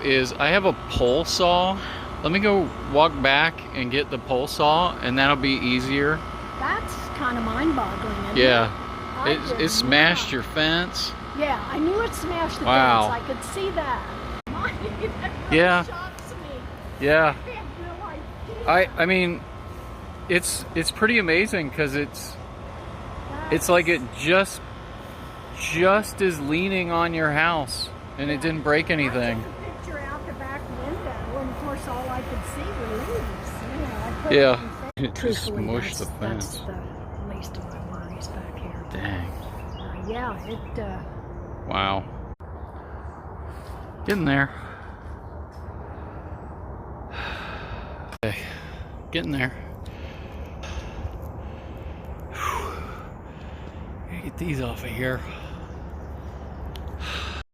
is I have a pole saw. Let me go walk back and get the pole saw, and that'll be easier. That's kind of mind-boggling, isn't Yeah. it? It smashed your fence. Yeah, I knew it smashed the Wow. fence. I could see that. That Yeah. shocks me. Yeah. I had no idea. I mean, it's pretty amazing because it's like it just is leaning on your house, and it didn't break anything. I took a picture out the back window, and of course all I could see were leaves. You know, I put Yeah. it in It just Truthfully, smushed the that's fence. the least of my worries back here. Dang. Yeah, it. Wow. Getting there. Okay. Getting there. Whew. Gotta get these off of here.